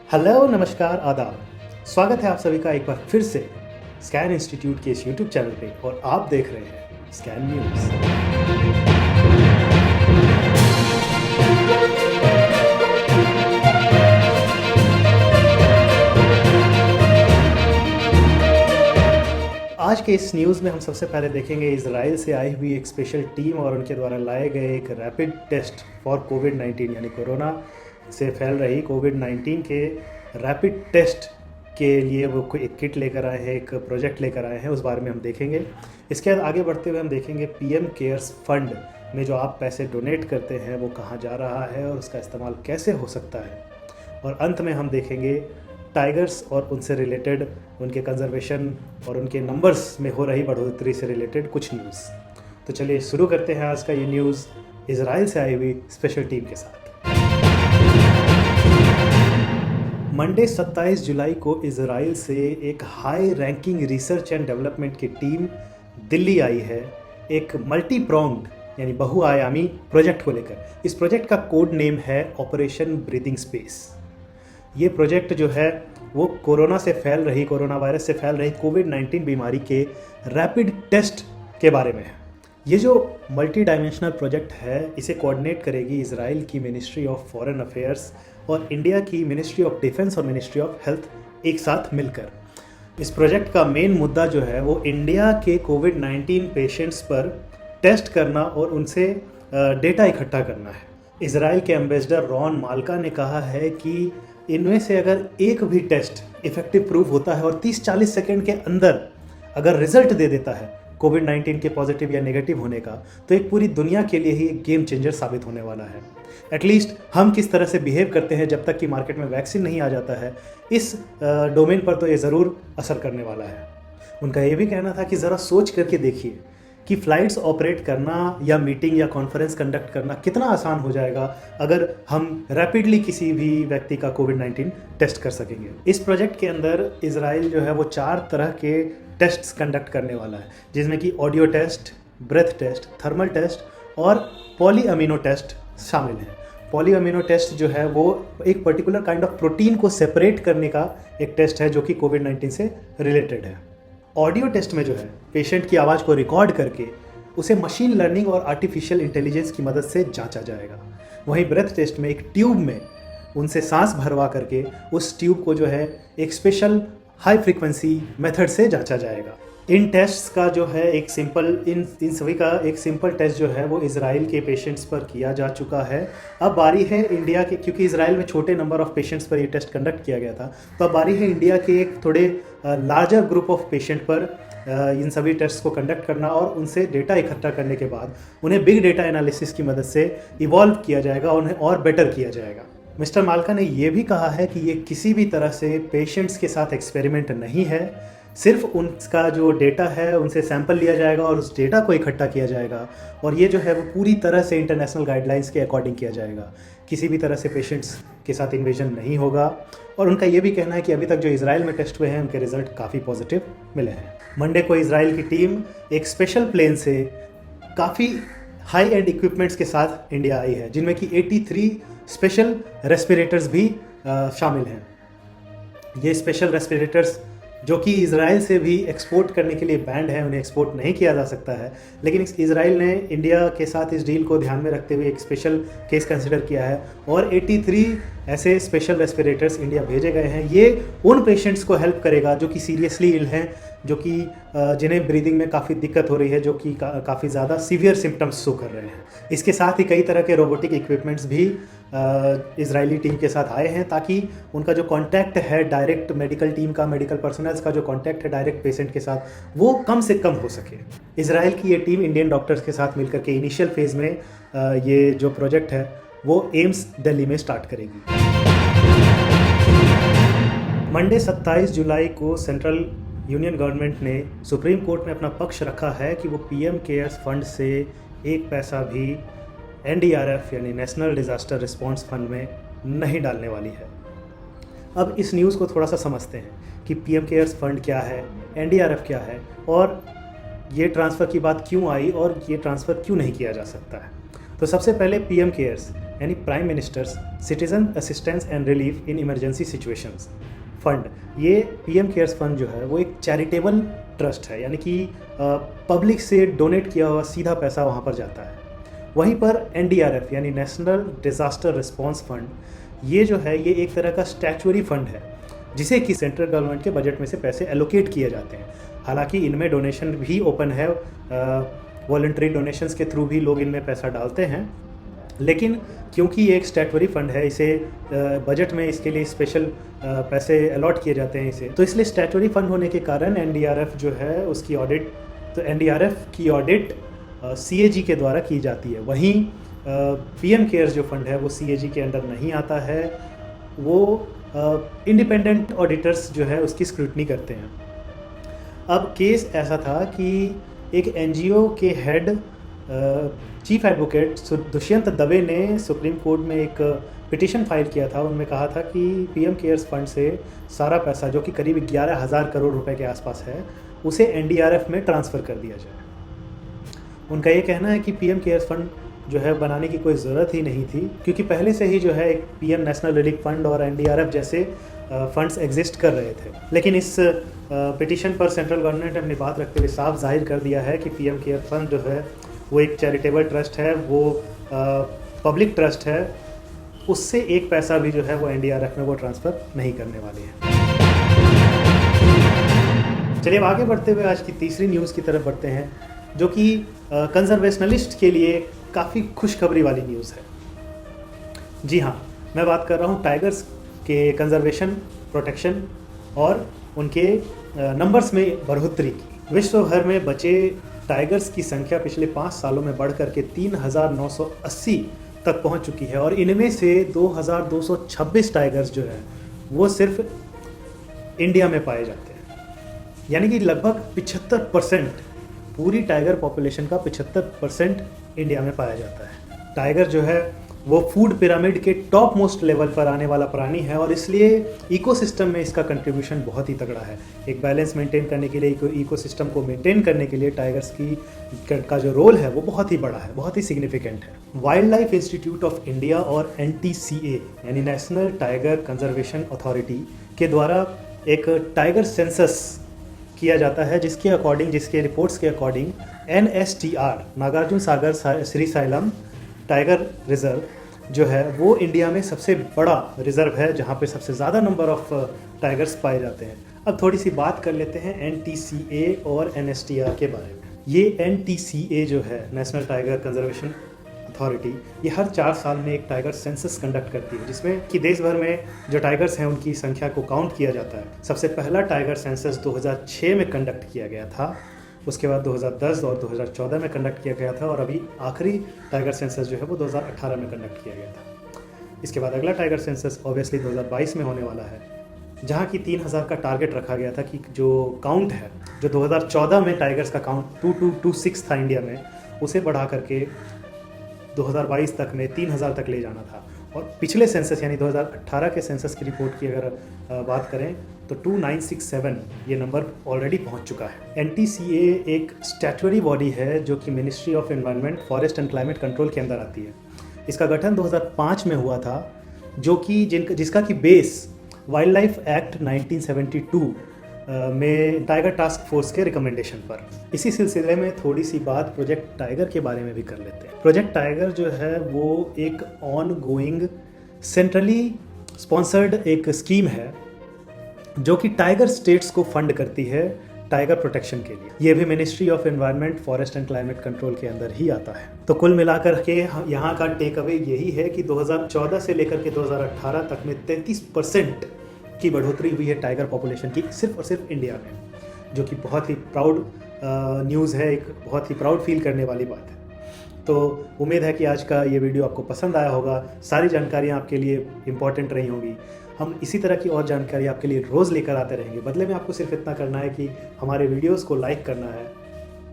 Hello, नमस्कार, आदाब। स्वागत है आप सभी का एक बार फिर से स्कैन इंस्टीट्यूट के इस यूट्यूब चैनल पे और आप देख रहे हैं स्कैन न्यूज़। आज के इस न्यूज़ में हम सबसे पहले देखेंगे इजराइल से आई हुई एक स्पेशल टीम और उनके द्वारा लाए गए एक रैपिड टेस्ट फॉर कोविड-19 यानी कोरोना से फैल रही कोविड-19 के रैपिड टेस्ट के लिए वो कोई एक किट लेकर आए हैं, एक प्रोजेक्ट लेकर आए हैं, उस बारे में हम देखेंगे। इसके बाद आगे बढ़ते हुए हम देखेंगे पीएम केयर्स फंड में जो आप पैसे डोनेट करते हैं वो कहाँ जा रहा है और उसका इस्तेमाल कैसे हो सकता है। और अंत में हम देखेंगे टाइगर्स और उनसे रिलेटेड उनके कंजर्वेशन और उनके नंबर्स में हो रही बढ़ोतरी से रिलेटेड कुछ न्यूज़। तो चलिए शुरू करते हैं आज का ये न्यूज़ इजराइल से आई हुई स्पेशल टीम के साथ। मंडे 27 जुलाई को इजराइल से एक high ranking research and development की टीम दिल्ली आई है एक मल्टी प्रोंग्ड यानी बहुआयामी प्रोजेक्ट को लेकर। इस प्रोजेक्ट का कोड नेम है ऑपरेशन ब्रीदिंग स्पेस। ये प्रोजेक्ट जो है वो कोरोना वायरस से फैल रही कोविड-19 बीमारी के रैपिड टेस्ट के बारे में है। ये जो मल्टी डायमेंशनल प्रोजेक्ट है इसे कोऑर्डिनेट करेगी इजराइल की मिनिस्ट्री ऑफ फॉरेन अफेयर्स और इंडिया की मिनिस्ट्री ऑफ डिफेंस और मिनिस्ट्री ऑफ हेल्थ एक साथ मिलकर। इस प्रोजेक्ट का मेन मुद्दा जो है वो इंडिया के कोविड-19 पेशेंट्स पर टेस्ट करना और उनसे डेटा इकट्ठा करना है। इजराइल के एम्बेसडर रॉन माल्का ने कहा है कि इनमें से अगर एक भी टेस्ट इफेक्टिव प्रूव होता है और 30-40 सेकेंड के अंदर अगर रिजल्ट दे देता है कोविड-19 के पॉजिटिव या नेगेटिव होने का, तो एक पूरी दुनिया के लिए ही एक गेम चेंजर साबित होने वाला है। एटलीस्ट हम किस तरह से बिहेव करते हैं जब तक कि मार्केट में वैक्सीन नहीं आ जाता है, इस डोमेन पर तो ये ज़रूर असर करने वाला है। उनका ये भी कहना था कि ज़रा सोच करके देखिए कि फ़्लाइट्स ऑपरेट करना या मीटिंग या कॉन्फ्रेंस कंडक्ट करना कितना आसान हो जाएगा अगर हम रैपिडली किसी भी व्यक्ति का कोविड-19 टेस्ट कर सकेंगे। इस प्रोजेक्ट के अंदर इजराइल जो है वो 4 तरह के टेस्ट्स कंडक्ट करने वाला है, जिसमें कि audio test, breath test, thermal test और पॉली अमीनो टेस्ट शामिल हैं। पॉली अमीनो टेस्ट जो है वो एक पर्टिकुलर काइंड ऑफ प्रोटीन को सेपरेट करने का एक टेस्ट है जो कि कोविड-19 से रिलेटेड है। ऑडियो टेस्ट में जो है पेशेंट की आवाज़ को रिकॉर्ड करके उसे मशीन लर्निंग और आर्टिफिशियल इंटेलिजेंस की मदद से जांचा जाएगा। वहीं ब्रेथ टेस्ट में एक ट्यूब में उनसे सांस भरवा करके उस ट्यूब को जो है एक स्पेशल हाई फ्रीक्वेंसी मेथड से जांचा जाएगा। इन टेस्ट्स का जो है एक सिंपल इन सभी का एक सिंपल टेस्ट जो है वो इजराइल के पेशेंट्स पर किया जा चुका है। अब बारी है इंडिया के, क्योंकि इजराइल में छोटे नंबर ऑफ पेशेंट्स पर ये टेस्ट कंडक्ट किया गया था, तो अब बारी है इंडिया के एक थोड़े लार्जर ग्रुप ऑफ पेशेंट पर इन सभी टेस्ट को कंडक्ट करना और उनसे डेटा इकट्ठा करने के बाद उन्हें बिग डेटा एनालिसिस की मदद से इवॉल्व किया जाएगा और उन्हें और बेटर किया जाएगा। मिस्टर माल्का ने यह भी कहा है कि ये किसी भी तरह से पेशेंट्स के साथ एक्सपेरिमेंट नहीं है, सिर्फ उनका जो डेटा है उनसे सैंपल लिया जाएगा और उस डेटा को इकट्ठा किया जाएगा और ये जो है वो पूरी तरह से इंटरनेशनल गाइडलाइंस के अकॉर्डिंग किया जाएगा। किसी भी तरह से पेशेंट्स के साथ इन्वेजन नहीं होगा। और उनका ये भी कहना है कि अभी तक जो इजराइल में टेस्ट हुए हैं उनके रिजल्ट काफ़ी पॉजिटिव मिले हैं। मंडे को इजराइल की टीम एक स्पेशल प्लेन से काफ़ी हाई एंड इक्विपमेंट्स के साथ इंडिया आई है, जिनमें कि 83 स्पेशल रेस्पिरेटर्स भी शामिल हैं। ये स्पेशल रेस्पिरेटर्स जो कि इजराइल से भी एक्सपोर्ट करने के लिए बैंड है, उन्हें एक्सपोर्ट नहीं किया जा सकता है, लेकिन इजराइल ने इंडिया के साथ इस डील को ध्यान में रखते हुए एक स्पेशल केस कंसिडर किया है और 83 ऐसे स्पेशल रेस्पिरेटर्स इंडिया भेजे गए हैं। ये उन पेशेंट्स को हेल्प करेगा जो कि सीरियसली इल हैं, जो कि जिन्हें ब्रीदिंग में काफ़ी दिक्कत हो रही है, जो कि काफ़ी ज़्यादा सीवियर सिम्टम्स शो कर रहे हैं। इसके साथ ही कई तरह के रोबोटिक इक्विपमेंट्स भी इजरायली टीम के साथ आए हैं ताकि उनका जो कांटेक्ट है डायरेक्ट मेडिकल टीम का, मेडिकल पर्सनल्स का जो कांटेक्ट है डायरेक्ट पेशेंट के साथ, वो कम से कम हो सके। इजराइल की ये टीम इंडियन डॉक्टर्स के साथ मिलकर के इनिशियल फेज़ में ये जो प्रोजेक्ट है वो एम्स दिल्ली में स्टार्ट करेगी। मंडे 27 जुलाई को सेंट्रल यूनियन गवर्नमेंट ने सुप्रीम कोर्ट में अपना पक्ष रखा है कि वो पीएम केयर्स फंड से एक पैसा भी एनडीआरएफ यानी नेशनल डिज़ास्टर रिस्पॉन्स फंड में नहीं डालने वाली है। अब इस न्यूज़ को थोड़ा सा समझते हैं कि पीएम केयर्स फंड क्या है, एनडीआरएफ क्या है और ये ट्रांसफ़र की बात क्यों आई और ये ट्रांसफ़र क्यों नहीं किया जा सकता है। तो सबसे पहले पीएम केयर्स यानी prime ministers citizen assistance and relief in emergency situations fund. ये पीएम केयर्स फंड जो है वो एक चैरिटेबल ट्रस्ट है, यानी कि पब्लिक से डोनेट किया हुआ सीधा पैसा वहाँ पर जाता है। वहीं पर एनडीआरएफ यानी नेशनल डिज़ास्टर रिस्पांस फंड, ये जो है ये एक तरह का स्टैचुअरी फंड है जिसे कि सेंट्रल गवर्नमेंट के बजट में से पैसे एलोकेट किए जाते हैं। हालांकि इनमें डोनेशन भी ओपन है, वॉलंटरी डोनेशंस के थ्रू भी लोग इनमें पैसा डालते हैं, लेकिन क्योंकि ये एक स्टैचुअरी फंड है, इसे बजट में इसके लिए स्पेशल पैसे अलॉट किए जाते हैं इसे, तो इसलिए स्टैचुअरी फंड होने के कारण एनडीआरएफ जो है उसकी ऑडिट, तो एनडीआरएफ की ऑडिट सीएजी के द्वारा की जाती है। वहीं पीएम केयर्स जो फंड है वो सीएजी के अंडर नहीं आता है, वो इंडिपेंडेंट ऑडिटर्स जो है उसकी स्क्रूटनी करते हैं। अब केस ऐसा था कि एक एनजीओ के head chief advocate Dushyant Dave ने सुप्रीम कोर्ट में एक पिटीशन फाइल किया था। उनमें कहा था कि पीएम केयर्स फंड से सारा पैसा जो कि करीब 11,000 करोड़ रुपए के आसपास है उसे एनडीआरएफ में ट्रांसफ़र कर दिया जाए। उनका ये कहना है कि पीएम केयर्स फंड जो है बनाने की कोई ज़रूरत ही नहीं थी, क्योंकि पहले से ही जो है एक पीएम नेशनल रिलीफ फंड और एनडीआरएफ जैसे फंड्स एग्जिस्ट कर रहे थे। लेकिन इस पिटीशन पर सेंट्रल गवर्नमेंट ने अपनी बात रखते हुए साफ जाहिर कर दिया है कि पीएम केयर फंड जो है वो एक चैरिटेबल ट्रस्ट है, वो पब्लिक ट्रस्ट है, उससे एक पैसा भी जो है वो एनडीआरएफ में वो ट्रांसफ़र नहीं करने वाले हैं। चलिए अब आगे बढ़ते हुए आज की तीसरी न्यूज़ की तरफ बढ़ते हैं, जो कि कंजर्वेशनलिस्ट के लिए काफ़ी खुशखबरी वाली न्यूज़ है। जी हाँ, मैं बात कर रहा हूँ टाइगर्स के कंजर्वेशन, प्रोटेक्शन और उनके नंबर्स में बढ़ोतरी की। विश्व भर में बचे टाइगर्स की संख्या पिछले 5 सालों में बढ़ करके 3,980 तक पहुंच चुकी है और इनमें से 2,226 टाइगर्स जो है वो सिर्फ इंडिया में पाए जाते हैं। यानी कि लगभग 75% पूरी टाइगर पॉपुलेशन का 75% इंडिया में पाया जाता है। टाइगर जो है वो फूड पिरामिड के टॉप मोस्ट लेवल पर आने वाला प्राणी है और इसलिए इकोसिस्टम में इसका कंट्रीब्यूशन बहुत ही तगड़ा है। एक बैलेंस मेंटेन करने के लिए, इकोसिस्टम को मेंटेन करने के लिए टाइगर्स का जो रोल है वो बहुत ही बड़ा है, बहुत ही सिग्निफिकेंट है। Wild life institute of India और NTCA यानी नेशनल टाइगर कंजर्वेशन अथॉरिटी के द्वारा एक टाइगर सेंसस किया जाता है, जिसके रिपोर्ट्स के according NSTR Nagarjuna Sagar Srisailam tiger reserve जो है वो इंडिया में सबसे बड़ा रिजर्व है, जहाँ पे सबसे ज़्यादा नंबर ऑफ टाइगर्स पाए जाते हैं। अब थोड़ी सी बात कर लेते हैं NTCA और NSTR के बारे में। ये NTCA जो है नेशनल टाइगर कंजर्वेशन अथॉरिटी, ये हर 4 साल में एक टाइगर सेंसस कंडक्ट करती है, जिसमें कि देश भर में जो टाइगर्स हैं उनकी संख्या को काउंट किया जाता है। सबसे पहला टाइगर सेंसस 2006 में कंडक्ट किया गया था, उसके बाद 2010 और 2014 में कंडक्ट किया गया था और अभी आखिरी टाइगर सेंसस जो है वो 2018 में कंडक्ट किया गया था। इसके बाद अगला टाइगर सेंसस ऑब्वियसली 2022 में होने वाला है, जहाँ की 3,000 का टारगेट रखा गया था कि जो काउंट है, जो 2014 में टाइगर्स का काउंट 2226 था इंडिया में, उसे बढ़ा करके 2022 तक में 3,000 तक ले जाना था। और पिछले सेंसस यानी 2018 के सेंसस की रिपोर्ट की अगर बात करें तो 2967 ये नंबर ऑलरेडी पहुंच चुका है। NTCA एक स्टैट्यूटरी बॉडी है जो कि ministry of environment, forest and climate control के अंदर आती है। इसका गठन 2005 में हुआ था, जो कि जिसका कि बेस वाइल्ड लाइफ एक्ट 1972 में टाइगर टास्क फोर्स के रिकमेंडेशन पर। इसी सिलसिले में थोड़ी सी बात प्रोजेक्ट टाइगर के बारे में भी कर लेते हैं। प्रोजेक्ट टाइगर जो है वो एक ऑन गोइंग सेंट्रली स्पॉन्सर्ड एक स्कीम है जो कि टाइगर स्टेट्स को फंड करती है टाइगर प्रोटेक्शन के लिए। ये भी ministry of environment, forest and climate control के अंदर ही आता है। तो कुल मिलाकर के यहाँ का टेक अवे यही है कि 2014 से लेकर के 2018 तक में 33% की बढ़ोतरी हुई है टाइगर पॉपुलेशन की, सिर्फ और सिर्फ इंडिया में, जो कि बहुत ही प्राउड न्यूज़ है, एक बहुत ही प्राउड फील करने वाली बात है। तो उम्मीद है कि आज का ये वीडियो आपको पसंद आया होगा, सारी जानकारियाँ आपके लिए इम्पॉर्टेंट रही होंगी। हम इसी तरह की और जानकारी आपके लिए रोज़ लेकर आते रहेंगे। बदले में आपको सिर्फ इतना करना है कि हमारे वीडियोज़ को लाइक करना है,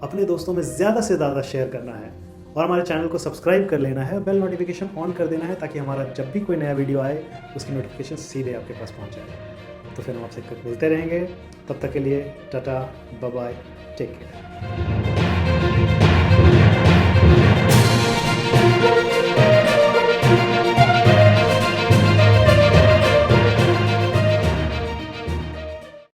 अपने दोस्तों में ज़्यादा से ज़्यादा शेयर करना है और हमारे चैनल को सब्सक्राइब कर लेना है, बेल नोटिफिकेशन ऑन कर देना है, ताकि हमारा जब भी कोई नया वीडियो आए उसकी नोटिफिकेशन सीधे आपके पास पहुंच जाए। तो फिर हम आपसे मिलते रहेंगे, तब तक के लिए tata, bye bye, take care.